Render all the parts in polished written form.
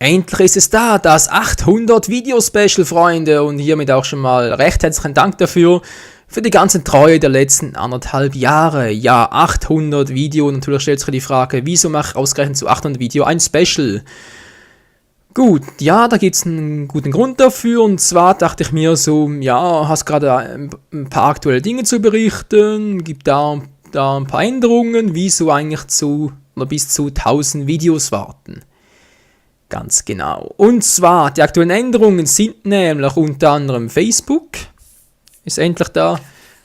Endlich ist es da, das 800 Video-Special, Freunde, und hiermit auch schon mal recht herzlichen Dank dafür, für die ganze Treue der letzten 1,5 Jahre. Ja, 800 Video, natürlich stellt sich die Frage, wieso mache ich ausgerechnet zu 800 Video ein Special? Gut, ja, da gibt es einen guten Grund dafür, und zwar dachte ich mir so, ja, hast gerade ein paar aktuelle Dinge zu berichten, gibt da ein paar Änderungen, wieso eigentlich bis zu 1000 Videos warten. Ganz genau. Und zwar, die aktuellen Änderungen sind nämlich unter anderem Facebook. Ist endlich da.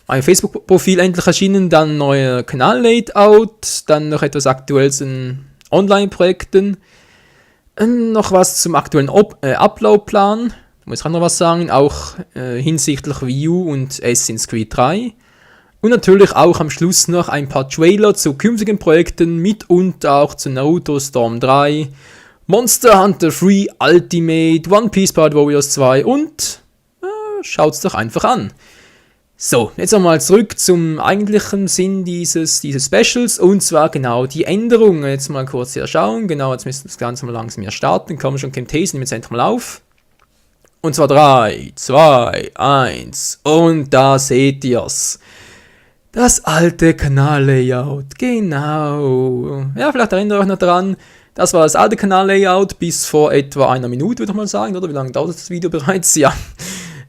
Mein Facebook-Profil endlich erschienen. Dann neuer Kanal-Layout. Dann noch etwas Aktuelles in Online-Projekten. Noch was zum aktuellen Upload-Plan. Da muss ich auch noch was sagen. Auch hinsichtlich View und Assassin's Creed 3. Und natürlich auch am Schluss noch ein paar Trailer zu künftigen Projekten. Mitunter auch zu Naruto Storm 3. Monster Hunter 3 Ultimate, One Piece Pirate Warriors 2 und schaut's doch einfach an. So, jetzt nochmal zurück zum eigentlichen Sinn dieses Specials, und zwar genau die Änderungen. Jetzt mal kurz hier schauen, genau, jetzt müssen wir das Ganze mal langsam hier starten. Komm schon, Camtasia, nehmen wir jetzt endlich mal auf. Und zwar 3, 2, 1 und da seht ihr's. Das alte Kanal-Layout, genau. Ja, vielleicht erinnert ihr euch noch dran. Das war das alte Kanal-Layout bis vor etwa einer Minute, würde ich mal sagen, oder? Wie lange dauert das Video bereits? Ja.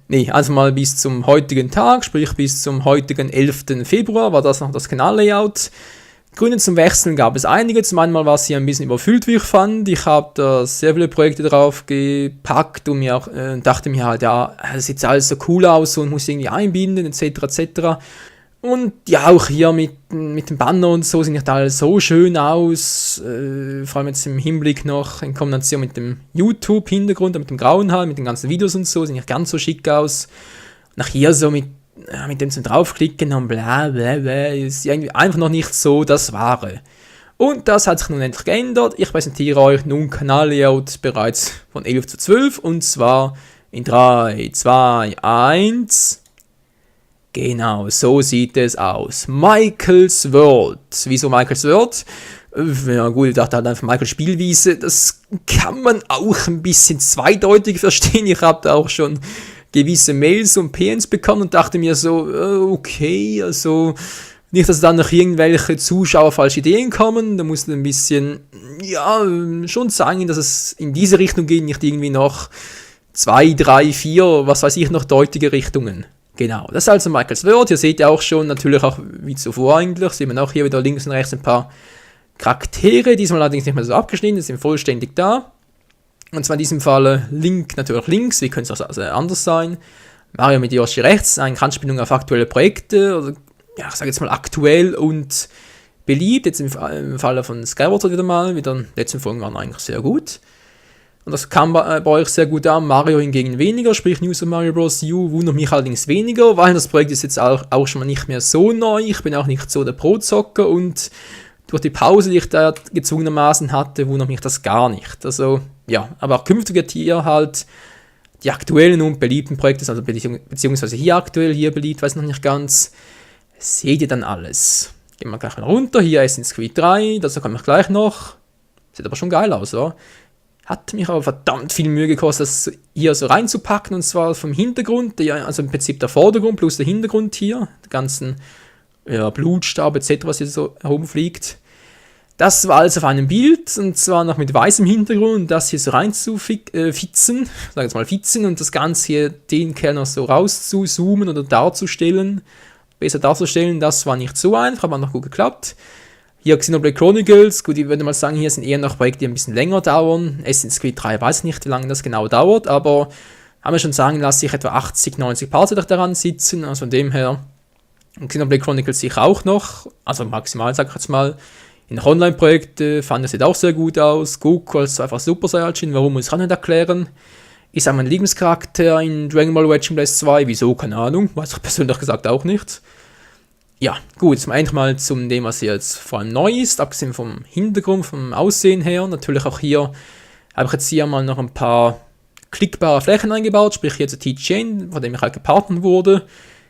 Nee, also mal bis zum heutigen Tag, sprich bis zum heutigen 11. Februar war das noch das Kanal-Layout. Gründe zum Wechseln gab es einige. Zum einen mal war es hier ein bisschen überfüllt, wie ich fand. Ich habe da sehr viele Projekte drauf gepackt und mir auch, dachte mir halt, ja, das sieht alles so cool aus und muss irgendwie einbinden, etc. etc. Und ja, auch hier mit dem Banner und so sieht nicht alles so schön aus, vor allem jetzt im Hinblick noch in Kombination mit dem YouTube-Hintergrund, mit dem grauen Haar, mit den ganzen Videos und so, sieht nicht ganz so schick aus. Nach hier so mit dem zum Draufklicken und bla bla bla, ist irgendwie einfach noch nicht so das Wahre. Und das hat sich nun endlich geändert. Ich präsentiere euch nun Kanal-Layout bereits von 11:12 und zwar in 3, 2, 1... Genau, so sieht es aus. Michael's World. Wieso Michael's World? Ja gut, ich dachte halt einfach Michael's Spielwiese. Das kann man auch ein bisschen zweideutig verstehen. Ich habe da auch schon gewisse Mails und PNs bekommen und dachte mir so, okay, also nicht, dass dann noch irgendwelche Zuschauer falsche Ideen kommen. Da muss ein bisschen, ja, schon sagen, dass es in diese Richtung geht, nicht irgendwie noch 2, 3, 4, was weiß ich, noch deutliche Richtungen. Genau, das ist also Michael's World. Hier seht ihr auch schon, natürlich auch wie zuvor eigentlich, sieht man auch hier wieder links und rechts ein paar Charaktere, diesmal allerdings nicht mehr so abgeschnitten, sind vollständig da. Und zwar in diesem Fall Link natürlich links, wie könnte es auch anders sein. Mario mit Yoshi rechts, eine Anspielung auf aktuelle Projekte, oder ja, ich sage jetzt mal aktuell und beliebt. Jetzt im Falle von Skyward wieder mal, wieder in den letzten Folgen waren eigentlich sehr gut. Und das kam bei euch sehr gut an, Mario hingegen weniger, sprich New Super Mario Bros. U wundert mich allerdings weniger, weil das Projekt ist jetzt auch schon mal nicht mehr so neu, ich bin auch nicht so der Pro-Zocker und durch die Pause, die ich da gezwungenermaßen hatte, wundert mich das gar nicht. Also ja, aber auch künftige hier halt die aktuellen und beliebten Projekte, also beziehungsweise hier aktuell, hier beliebt, weiß noch nicht ganz, seht ihr dann alles. Gehen wir gleich mal runter, hier Assassin's Creed 3, dazu komme ich gleich noch, sieht aber schon geil aus, oder? Hat mich aber verdammt viel Mühe gekostet, das hier so reinzupacken, und zwar vom Hintergrund, also im Prinzip der Vordergrund plus der Hintergrund hier, der ganzen Blutstab etc., was hier so herumfliegt. Das war alles auf einem Bild, und zwar noch mit weißem Hintergrund, das hier so reinzufitzen, sag jetzt mal fitzen, und das Ganze hier, den Kerl noch so rauszuzoomen oder besser darzustellen, das war nicht so einfach, aber noch gut geklappt. Hier Xenoblade Chronicles, gut, ich würde mal sagen, hier sind eher noch Projekte, die ein bisschen länger dauern. Assassin's Creed 3 weiß nicht, wie lange das genau dauert, aber haben wir schon sagen lassen, ich etwa 80, 90 Parts daran sitzen, also von dem her. Und Xenoblade Chronicles sicher auch noch, also maximal, sag ich jetzt mal. In Online-Projekten fand es sieht auch sehr gut aus. Goku als einfach Super Saiyajin, warum muss ich auch nicht erklären. Ist auch mein Lieblingscharakter in Dragon Ball Legend Blast 2, wieso, keine Ahnung, weiß ich persönlich gesagt auch nicht. Ja, gut, jetzt endlich mal zum dem, was hier jetzt vor allem neu ist, abgesehen vom Hintergrund, vom Aussehen her. Natürlich auch hier habe ich jetzt hier mal noch ein paar klickbare Flächen eingebaut, sprich hier zu T-Chain, von dem ich halt gepartnert wurde.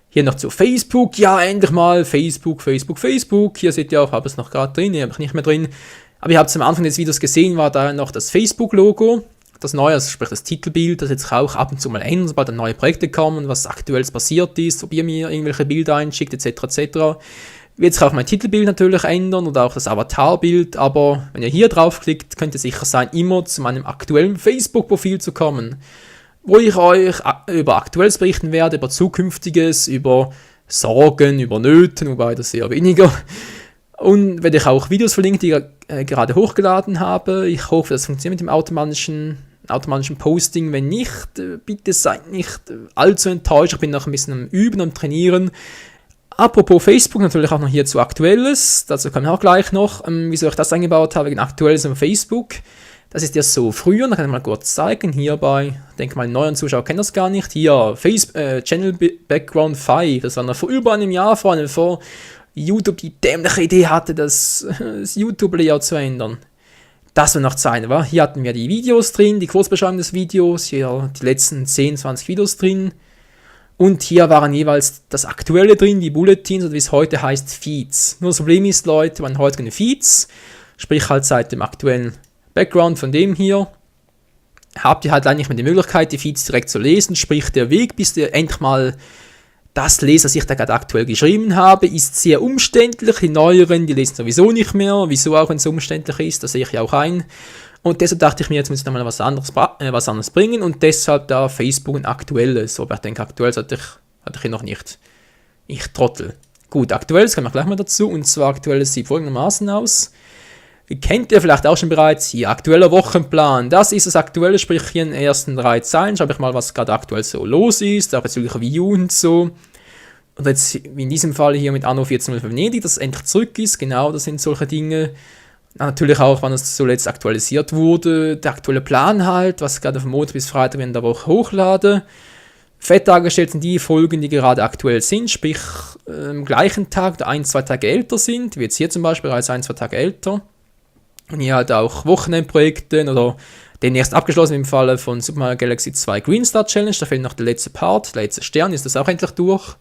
Hier noch zu Facebook, ja, endlich mal Facebook. Hier seht ihr auch, habe es noch gerade drin, hier habe ich nicht mehr drin. Aber ihr habt es am Anfang des Videos gesehen, war da noch das Facebook-Logo. das Neue, also sprich das Titelbild, das jetzt auch ab und zu mal ändern, sobald neue Projekte kommen, was aktuell passiert ist, ob ihr mir irgendwelche Bilder einschickt, etc. etc. Wird sich auch mein Titelbild natürlich ändern oder auch das Avatarbild, aber wenn ihr hier draufklickt, könnt ihr sicher sein, immer zu meinem aktuellen Facebook-Profil zu kommen, wo ich euch über Aktuelles berichten werde, über Zukünftiges, über Sorgen, über Nöten, wobei das eher weniger. Und werde ich auch Videos verlinken, die ich gerade hochgeladen habe. Ich hoffe, das funktioniert mit dem automatischen Posting. Wenn nicht, bitte seid nicht allzu enttäuscht. Ich bin noch ein bisschen am Üben, am Trainieren. Apropos Facebook, natürlich auch noch hierzu Aktuelles. Dazu kommen wir auch gleich noch, wieso ich das eingebaut habe, wegen Aktuelles auf Facebook. Das ist ja so früher, da kann ich mal kurz zeigen. Hierbei, ich denke mal, neuen Zuschauer kennen das gar nicht. Hier, Channel Background 5, das war noch vor über einem Jahr, vor allem vor YouTube die dämliche Idee hatte, das YouTube-Layout zu ändern. Das war noch Zeit, war. Hier hatten wir die Videos drin, die Kurzbeschreibung des Videos, hier die letzten 10, 20 Videos drin. Und hier waren jeweils das Aktuelle drin, die Bulletins, oder wie es heute heißt, Feeds. Nur das Problem ist, Leute, man heute keine Feeds, sprich halt seit dem aktuellen Background von dem hier, habt ihr halt eigentlich mal die Möglichkeit, die Feeds direkt zu lesen, sprich der Weg, bis ihr endlich mal das lest, was ich da gerade aktuell geschrieben habe, ist sehr umständlich. Die neueren, die lesen sowieso nicht mehr, wieso auch, wenn es so umständlich ist, das sehe ich ja auch ein. Und deshalb dachte ich mir, jetzt muss ich nochmal was anderes bringen und deshalb da Facebook ein Aktuelles. Aber ich denke, Aktuelles hatte ich hier noch nicht. Ich Trottel. Gut, Aktuelles kommen wir gleich mal dazu. Und zwar Aktuelles sieht folgendermaßen aus. Kennt ihr vielleicht auch schon bereits hier, aktueller Wochenplan. Das ist das Aktuelle, sprich hier in den ersten 3 Zeilen. Schreibe ich mal, was gerade aktuell so los ist, auch bezüglich Wii U und so. Und jetzt, wie in diesem Fall hier mit Anno 14.05 Venedig, dass es endlich zurück ist. Genau, das sind solche Dinge. Natürlich auch, wann es zuletzt aktualisiert wurde. Der aktuelle Plan halt, was gerade von Montag bis Freitag in der Woche hochlade. Fett dargestellt sind die Folgen, die gerade aktuell sind, sprich am gleichen Tag oder 1-2 Tage älter sind. Wie jetzt hier zum Beispiel bereits 1-2 Tage älter. Und hier halt auch Wochenendprojekte oder den erst abgeschlossen im Falle von Super Mario Galaxy 2 Green Star Challenge. Da fehlt noch der letzte Part, der letzte Stern, ist das auch endlich durch.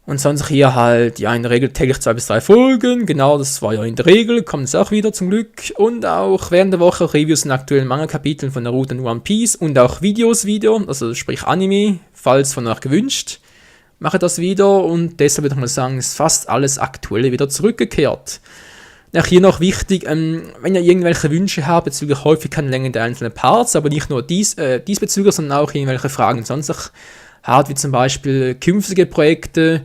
Und sonst hier halt, ja, in der Regel täglich 2 bis 3 Folgen. Genau, das war ja in der Regel, kommt es auch wieder zum Glück. Und auch während der Woche Reviews in aktuellen Manga-Kapiteln von Naruto und One Piece. Und auch Videos wieder, also sprich Anime, falls von euch gewünscht. Mache das wieder und deshalb würde ich mal sagen, ist fast alles Aktuelle wieder zurückgekehrt. Auch hier noch wichtig, wenn ihr irgendwelche Wünsche habt bezüglich Häufigkeitslänge der einzelnen Parts, aber nicht nur diesbezüglich, sondern auch irgendwelche Fragen sonst habt, wie zum Beispiel künftige Projekte,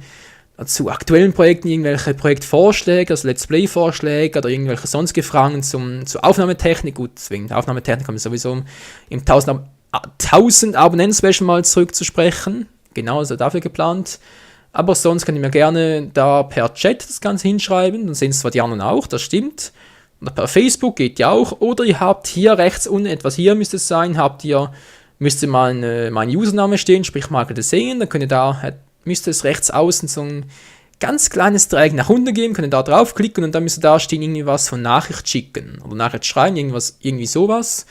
zu aktuellen Projekten irgendwelche Projektvorschläge, also Let's Play-Vorschläge oder irgendwelche sonstige Fragen zur Aufnahmetechnik. Gut, wegen der Aufnahmetechnik kommen wir sowieso im 1000 Abonnenten-Special mal zurückzusprechen. Genau, also dafür geplant. Aber sonst könnt ihr mir gerne da per Chat das Ganze hinschreiben, dann sehen es zwar die anderen auch, das stimmt. Oder per Facebook geht ja auch. Oder ihr habt hier rechts unten, etwas hier müsste es sein, müsste mein Username stehen, sprich Michael de Singen, dann könnt ihr müsste es rechts außen so ein ganz kleines Dreieck nach unten geben, könnt ihr da draufklicken und dann müsste da stehen irgendwie was von Nachricht schicken oder Nachricht schreiben, irgendwie sowas.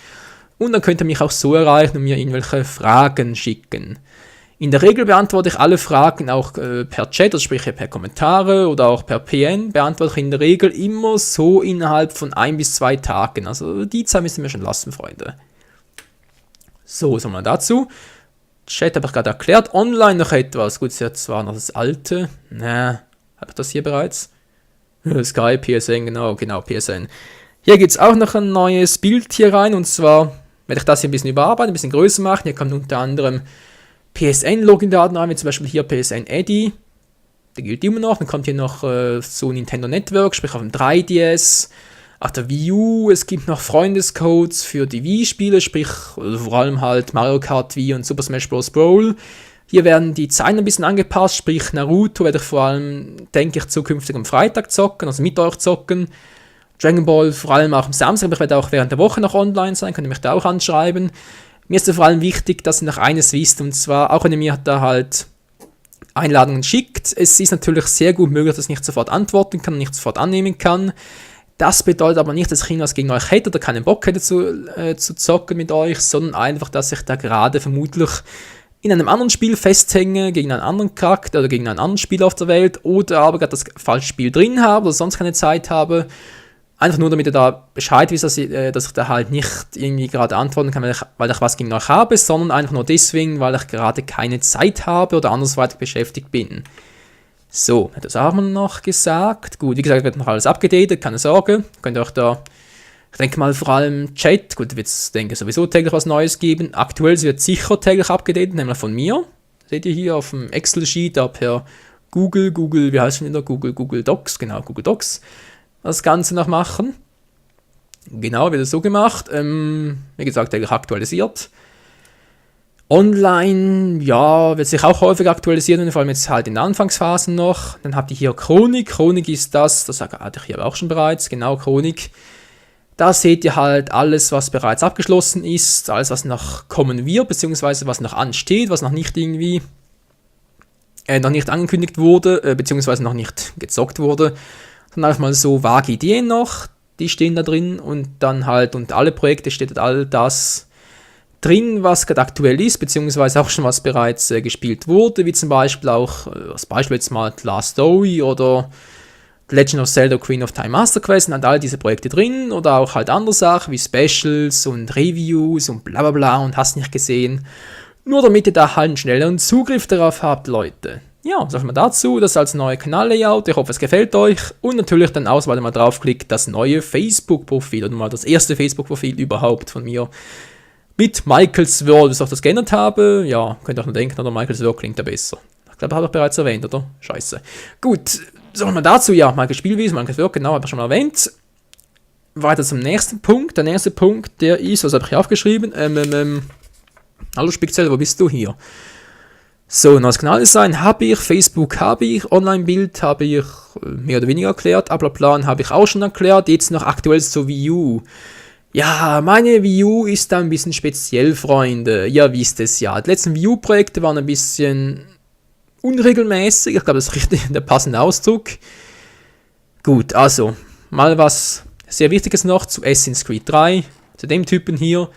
Und dann könnt ihr mich auch so erreichen und mir irgendwelche Fragen schicken. In der Regel beantworte ich alle Fragen auch per Chat, also sprich per Kommentare oder auch per PN, beantworte ich in der Regel immer so innerhalb von 1 bis 2 Tagen. Also die Zeit müssen wir schon lassen, Freunde. So, was haben wir dazu? Chat habe ich gerade erklärt. Online noch etwas. Gut, jetzt war noch das alte. Habe ich das hier bereits? Sky, PSN, genau, PSN. Hier gibt es auch noch ein neues Bild hier rein und zwar werde ich das hier ein bisschen überarbeiten, ein bisschen größer machen. Hier kommt unter anderem PSN-Login-Daten rein, wie zum Beispiel hier PSN Eddy. Der gilt immer noch. Dann kommt hier noch so Nintendo Network, sprich auf dem 3DS. Auf der Wii U, es gibt noch Freundescodes für die Wii-Spiele, sprich vor allem halt Mario Kart Wii und Super Smash Bros. Brawl. Hier werden die Zeiten ein bisschen angepasst, sprich Naruto werde ich vor allem, denke ich, zukünftig am Freitag zocken, also mit euch zocken. Dragon Ball vor allem auch am Samstag, aber ich werde auch während der Woche noch online sein, könnt ihr mich da auch anschreiben. Mir ist vor allem wichtig, dass ihr noch eines wisst, und zwar, auch wenn ihr mir da halt Einladungen schickt, es ist natürlich sehr gut möglich, dass ich nicht sofort antworten kann, nicht sofort annehmen kann. Das bedeutet aber nicht, dass ich irgendwas gegen euch hätte oder keinen Bock hätte zu zocken mit euch, sondern einfach, dass ich da gerade vermutlich in einem anderen Spiel festhänge, gegen einen anderen Charakter oder gegen einen anderen Spieler auf der Welt oder aber gerade das falsche Spiel drin habe oder sonst keine Zeit habe. Einfach nur, damit ihr da Bescheid wisst, dass ich da halt nicht irgendwie gerade antworten kann, weil ich was gegen euch habe, sondern einfach nur deswegen, weil ich gerade keine Zeit habe oder andersweitig beschäftigt bin. So, das haben wir noch gesagt. Gut, wie gesagt, wird noch alles abgedatet, keine Sorge. Könnt ihr euch da, ich denke mal vor allem Chat, gut, wird es, denke ich, sowieso täglich was Neues geben. Aktuell wird sicher täglich abgedatet, nämlich von mir. Seht ihr hier auf dem Excel-Sheet, da per Google, wie heißt es wieder? Google Docs, genau, Google Docs. Das Ganze noch machen. Genau, wird es so gemacht. Wie gesagt, täglich aktualisiert. Online, ja, wird sich auch häufig aktualisieren, vor allem jetzt halt in der Anfangsphasen noch. Dann habt ihr hier Chronik. Chronik ist das hatte ich hier auch schon bereits, genau, Chronik. Da seht ihr halt alles, was bereits abgeschlossen ist, alles, was noch kommen wird, beziehungsweise was noch ansteht, was noch nicht irgendwie, noch nicht angekündigt wurde, beziehungsweise noch nicht gezockt wurde. Dann einfach mal so vage Ideen noch, die stehen da drin und dann halt unter alle Projekte steht all das drin, was gerade aktuell ist, beziehungsweise auch schon was bereits gespielt wurde, wie zum Beispiel auch, als Beispiel jetzt mal Last Story oder Legend of Zelda Ocarina of Time Master Quest, und all diese Projekte drin oder auch halt andere Sachen wie Specials und Reviews und bla bla bla und hast nicht gesehen. Nur damit ihr da halt einen schnelleren Zugriff darauf habt, Leute. Ja, sagen wir dazu, das als neue Kanal-Layout, ich hoffe es gefällt euch und natürlich dann aus, weil ihr mal draufklickt, das neue Facebook-Profil oder mal das erste Facebook-Profil überhaupt von mir. Mit Michael's World, was ich das geändert habe, ja, könnt ihr auch nur denken, oder Michael's World klingt ja besser. Ich glaube, habe ich bereits erwähnt, oder? Scheiße. Gut, sagen wir dazu, ja, Michael's Spielwiese, Michael's World, genau, habe ich schon mal erwähnt. Weiter zum nächsten Punkt. Der nächste Punkt, der ist, was habe ich hier aufgeschrieben? Hallo Spickzell, wo bist du hier? So, neues Kanaldesign habe ich, Facebook habe ich, Online-Bild habe ich mehr oder weniger erklärt, Ablaufplan habe ich auch schon erklärt, jetzt noch aktuell zur Wii U. Ja, meine Wii U ist da ein bisschen speziell, Freunde. Ihr wisst es ja. Die letzten Wii U-Projekte waren ein bisschen unregelmäßig. Ich glaube, das ist richtig der passende Ausdruck. Gut, also, mal was sehr Wichtiges noch zu Assassin's Creed 3. Zu dem Typen hier.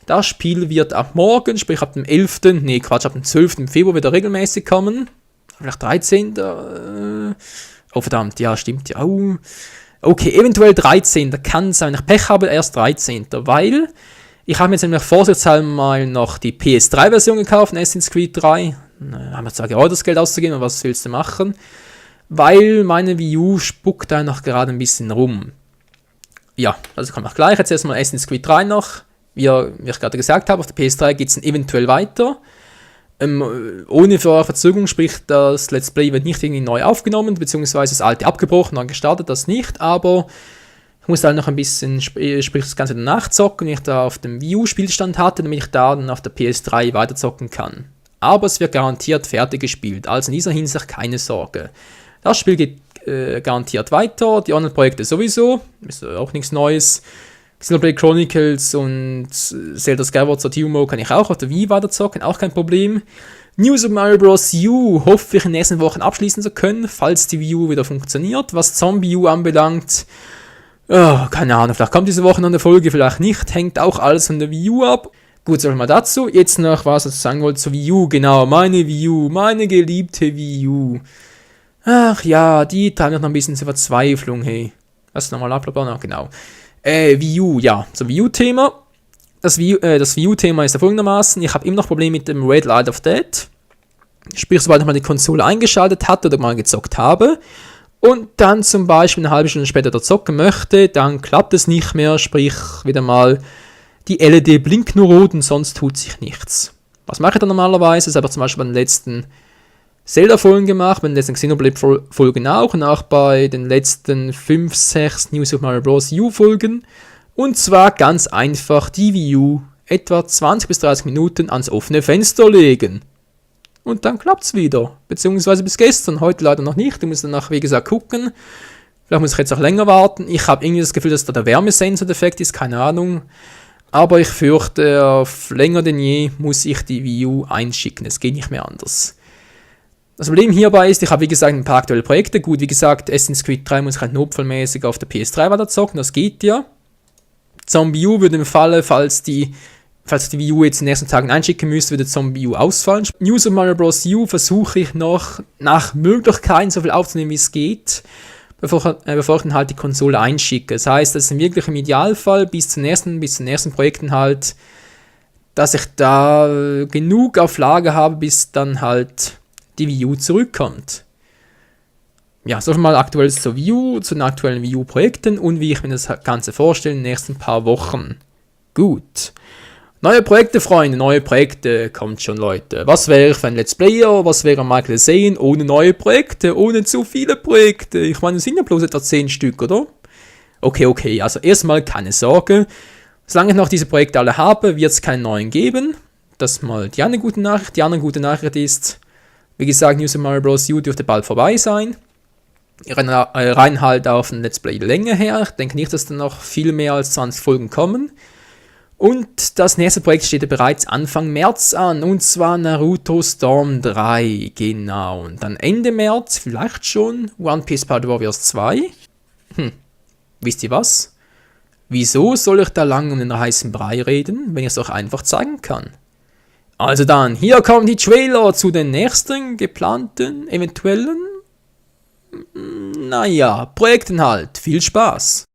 Das Spiel wird ab morgen, sprich ab dem 11., ab dem 12. Februar wieder regelmäßig kommen. Vielleicht 13. Oh, verdammt, ja, stimmt ja. Oh. Okay, eventuell 13. Kann sein, wenn ich Pech habe, erst 13. Weil ich habe mir jetzt nämlich vorsichtshalber mal noch die PS3-Version gekauft, Assassin's Creed 3. Haben wir zwar gerade das Geld auszugeben, aber was willst du machen? Weil meine Wii U spuckt da noch gerade ein bisschen rum. Ja, also kommt auch gleich. Jetzt erstmal Assassin's Creed 3 noch. Wie ich gerade gesagt habe, auf der PS3 geht es dann eventuell weiter. Ohne Verzögerung, sprich das Let's Play wird nicht irgendwie neu aufgenommen, beziehungsweise das alte abgebrochen, dann gestartet, das nicht, aber ich muss halt noch ein bisschen, sprich das Ganze danach zocken, wenn ich da auf dem Wii U Spielstand hatte, damit ich da dann auf der PS3 weiterzocken kann. Aber es wird garantiert fertig gespielt, also in dieser Hinsicht keine Sorge. Das Spiel geht garantiert weiter, die anderen Projekte sowieso, ist auch nichts Neues. Xenoblade Chronicles und Zelda Skyward Sword Mode kann ich auch auf der Wii weiterzocken, auch kein Problem. New Super Mario Bros. U hoffe ich in den nächsten Wochen abschließen zu können, falls die Wii U wieder funktioniert. Was Zombie U anbelangt, keine Ahnung, vielleicht kommt diese Woche noch eine Folge, vielleicht nicht, hängt auch alles von der Wii U ab. Gut, so mal dazu. Jetzt noch, was ich sagen wollte zur Wii U, genau, meine Wii U, meine geliebte Wii U. Ach ja, die treiben noch ein bisschen zur Verzweiflung, hey. Was ist nochmal Ablauf? Genau. Wii U, ja, zum Wii U-Thema. Das Wii U-Thema ist ja folgendermaßen, ich habe immer noch Probleme mit dem Red Light of Death. Sprich, sobald ich mal die Konsole eingeschaltet hatte oder mal gezockt habe und dann zum Beispiel eine halbe Stunde später da zocken möchte, dann klappt es nicht mehr, sprich wieder mal die LED blinkt nur rot und sonst tut sich nichts. Was mache ich dann normalerweise? Das habe ich zum Beispiel bei den letzten Zelda-Folgen gemacht, bei den letzten Xenoblade-Folgen auch und auch bei den letzten 5, 6 New Super Mario Bros. U-Folgen. Und zwar ganz einfach die Wii U etwa 20 bis 30 Minuten ans offene Fenster legen. Und dann klappt's wieder. Beziehungsweise bis gestern, heute leider noch nicht. Ich muss danach, wie gesagt, gucken. Vielleicht muss ich jetzt auch länger warten. Ich habe irgendwie das Gefühl, dass da der Wärmesensor-Defekt ist, keine Ahnung. Aber ich fürchte, auf länger denn je muss ich die Wii U einschicken. Es geht nicht mehr anders. Das Problem hierbei ist, ich habe wie gesagt ein paar aktuelle Projekte. Gut, wie gesagt, Assassin's Creed 3 muss ich halt notfallmäßig auf der PS3 weiter zocken, das geht ja. Zombie U würde im Falle, falls die Wii U jetzt in den nächsten Tagen einschicken müsste, würde Zombie U ausfallen. New Super Mario Bros. U versuche ich noch nach Möglichkeiten so viel aufzunehmen, wie es geht. bevor ich dann halt die Konsole einschicke. Das heißt, das ist wirklich im Idealfall bis zum nächsten Projekten halt, dass ich da genug auf Lager habe, bis dann halt die Wii U zurückkommt. Ja, so schon mal aktuell zur Wii U, zu den aktuellen Wii U-Projekten und wie ich mir das Ganze vorstelle in den nächsten paar Wochen. Gut. Neue Projekte, Freunde, neue Projekte, kommt schon, Leute. Was wäre ich für ein Let's Player, was wäre Michael Zane ohne neue Projekte, ohne zu viele Projekte? Ich meine, es sind ja bloß etwa 10 Stück, oder? Okay, also erstmal keine Sorge. Solange ich noch diese Projekte alle habe, wird es keine neuen geben. Das ist mal die eine gute Nachricht. Die andere gute Nachricht ist, wie gesagt, New Super Mario Bros. U dürfte bald vorbei sein. Rein halt auf ein Let's Play Länge her. Ich denke nicht, dass da noch viel mehr als 20 Folgen kommen. Und das nächste Projekt steht ja bereits Anfang März an, und zwar Naruto Storm 3, genau. Und dann Ende März vielleicht schon One Piece Pirate Warriors 2. Wisst ihr was? Wieso soll ich da lang um den heißen Brei reden, wenn ich es auch einfach zeigen kann? Also dann, hier kommen die Trailer zu den nächsten geplanten, eventuellen, Projekten halt. Viel Spaß!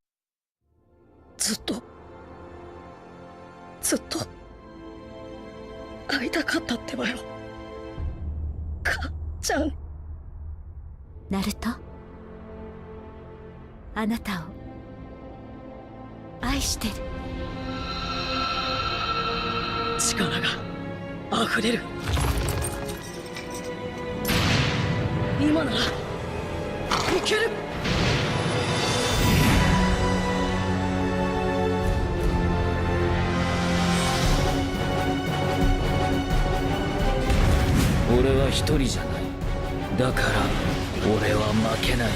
ずっと会いたかったってばよ。かっちゃん。ナルト、あなたを愛してる。力が溢れる。今ならいける。俺は一人じゃない。だから俺は負けない。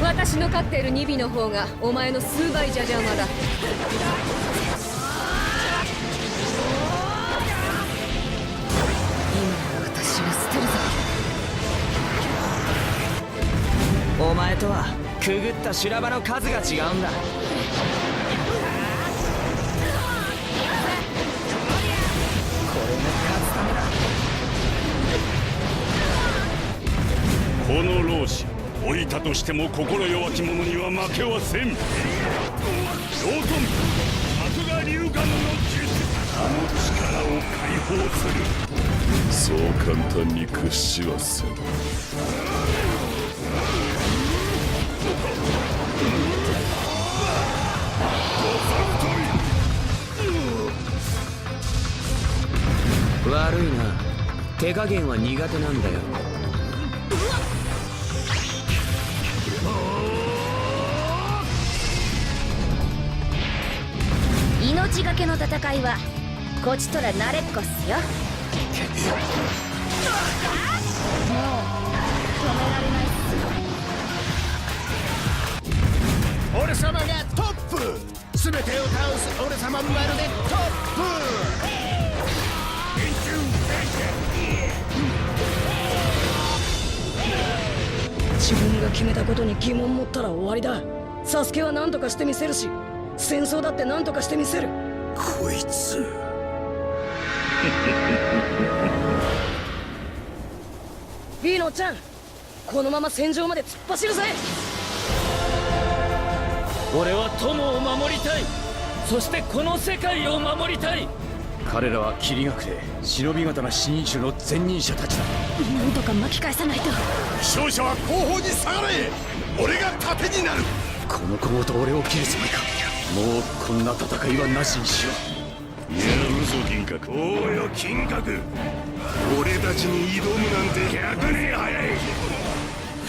私の飼っている2尾の方がお前の数倍じゃ邪魔だ。今の私は捨てるぞ。お前とはくぐった修羅場の数が違うんだ。この老子老いたとしても心弱き者には負けはせん。ロートン爆芽龍眼の術、あの力を解放する。そう簡単に屈しはせん。悪いな、手加減は苦手なんだよ。命がけの戦いはこちとら慣れっこっすよ。もう止められないっす。俺様がトップ、全てを倒す俺様まるでトップ。自分が決めたことに疑問持ったら終わりだ。サスケは何とかしてみせるし、戦争だって何とかしてみせる。こいつビーノちゃん、このまま戦場まで突っ走るぜ。俺は友を守りたい。そしてこの世界を守りたい。彼らは霧学で忍び型な新種の前任者たちだ。なんとか巻き返さないと。勝者は後方に下がれ。俺が盾になる。この小言俺を切るつもりか。もうこんな戦いはなしにしよう。やるぞ銀閣。おうよ金閣。俺たちに挑むなんて100年早い。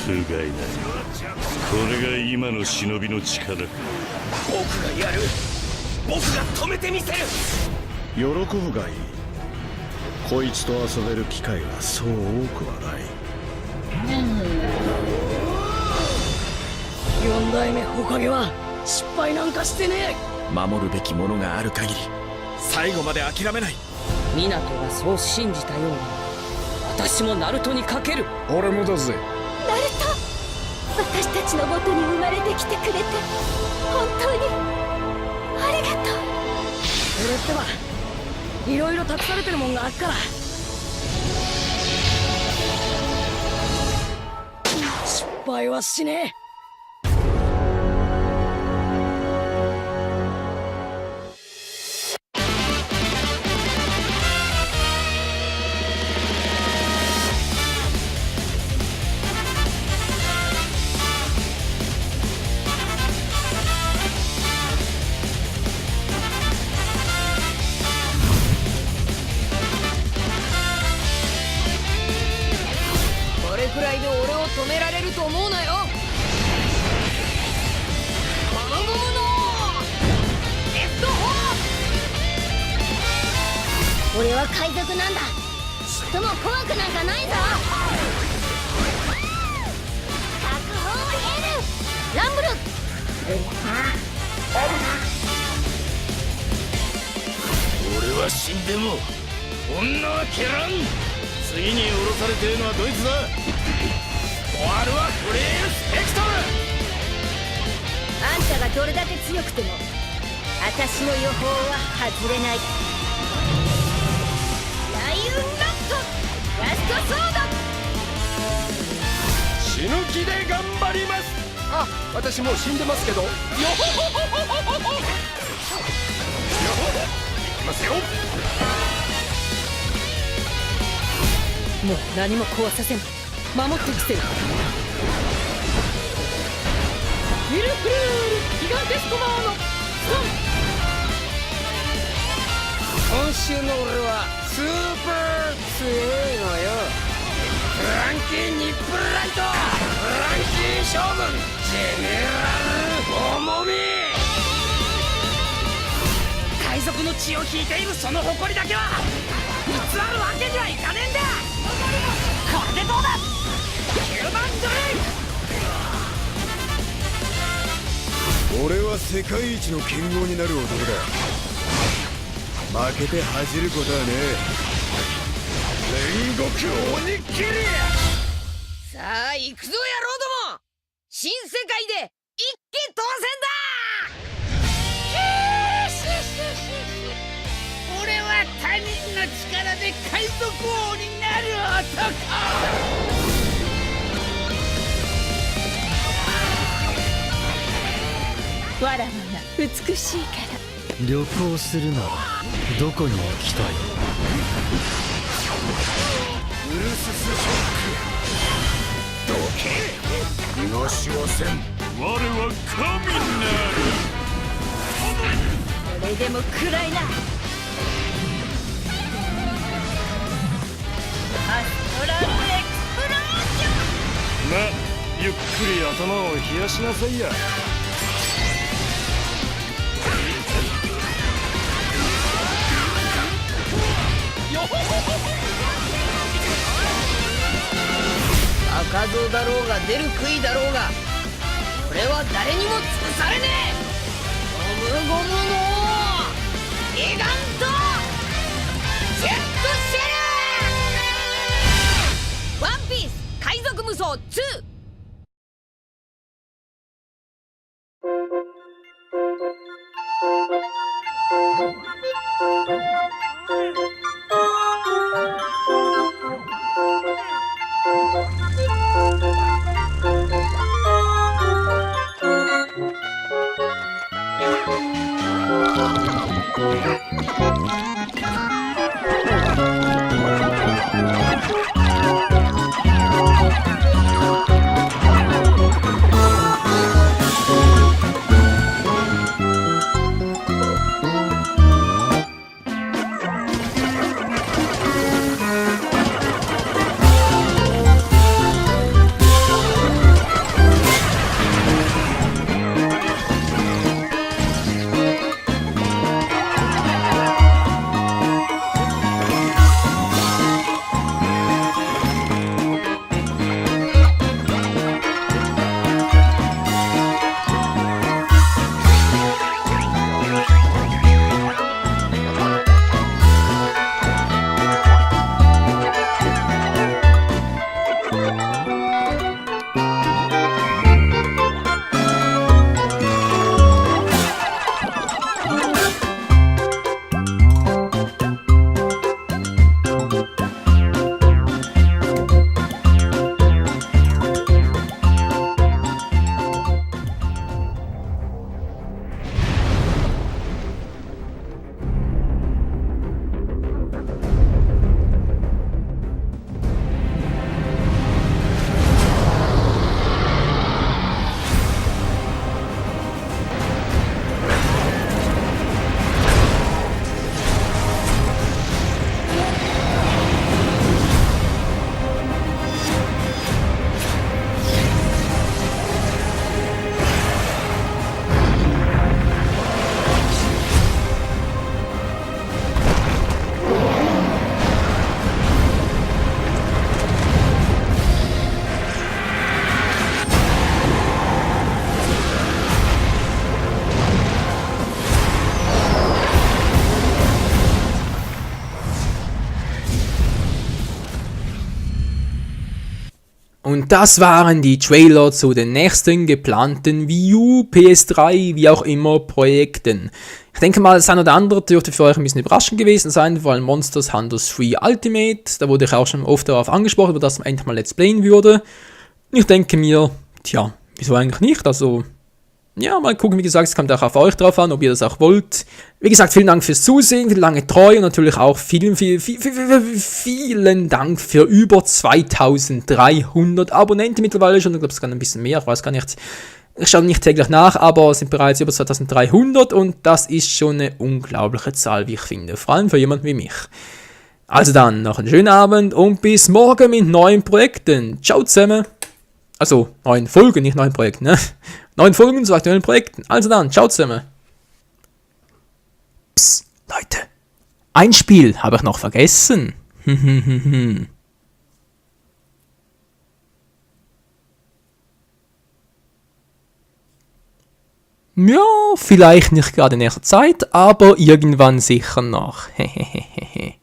不甲斐ない。これが今の忍びの力か。僕がやる。僕が止めてみせる。喜ぶがいい。こいつと遊べる機会はそう多くはない。4代目火影は失敗なんかしてねえ。守るべきものがある限り最後まで諦めない。湊がそう信じたように、私もナルトにかける。俺もだぜ。ナルト、私たちの元に生まれてきてくれて本当にありがとう。俺ってばいろいろ託されてるもんがあっから。失敗はしねえ。これくらいで俺を止められると思うなよ。このゴムのヘッドホー。俺は海賊なんだ。ちっとも怖くなんかないぞ。確保 L ランブル。俺は死んでも女は蹴らん。次に降ろされてるのはどいつだ。終わるはフレールスペクトル。あんたがどれだけ強くても私の予報は外れない。ライウンラットラストソード。死ぬ気で頑張ります。あ、私もう死んでますけど。よほほほほほほほ。よほほ。いきますよ。もう何も壊させない。守ってみせる。ミルフルールギガンテスコマーのス今週の俺はスーパー強いのよ。フランキー・ニップライト、フランキー将軍、ジェネラル・重み。海賊の血を引いているその誇りだけは偽るわけにはいかねえんだ。これでどうだ。ヒューマンドリーム。俺は世界一の剣豪になる男だ。負けて恥じることはねえ。煉獄鬼切り。さあ行くぞ野郎ども。新世界で一騎当選だ。俺は他人の力で海賊王になる男。わらわが美しいから。旅行するならどこに行きたい。ウルススショック。どけ。逃がしはせん。我は神なる。これでも暗いな。アストラルエクスプロージョン。ま、ゆっくり頭を冷やしなさいや。赤像だろうが出る杭だろうが俺は誰にも潰されねえ。ゴムゴムのギガントジェットシェル。ワンピース海賊無双2。Und das waren die Trailer zu den nächsten geplanten Wii U, PS3, wie auch immer Projekten. Ich denke mal, das ein oder andere dürfte für euch ein bisschen überraschend gewesen sein, vor allem Monsters Hunter 3 Ultimate. Da wurde ich auch schon oft darauf angesprochen, über das man endlich mal Let's Playen würde. Und ich denke mir, tja, wieso eigentlich nicht? Also, ja, mal gucken, wie gesagt, es kommt auch auf euch drauf an, ob ihr das auch wollt. Wie gesagt, vielen Dank fürs Zusehen, vielen Dank treu und natürlich auch vielen Dank für über 2300 Abonnenten mittlerweile schon. Ich glaube, es kann ein bisschen mehr, ich weiß gar nicht. Ich schaue nicht täglich nach, aber es sind bereits über 2300 und das ist schon eine unglaubliche Zahl, wie ich finde. Vor allem für jemanden wie mich. Also dann, noch einen schönen Abend und bis morgen mit neuen Projekten. Ciao zusammen. Also, 9 Folgen, nicht 9 Projekten, ne? 9 Folgen zu aktuellen Projekten. Also dann, ciao zusammen. Psst, Leute. Ein Spiel habe ich noch vergessen. Ja, vielleicht nicht gerade in nächster Zeit, aber irgendwann sicher noch. Hehehehe.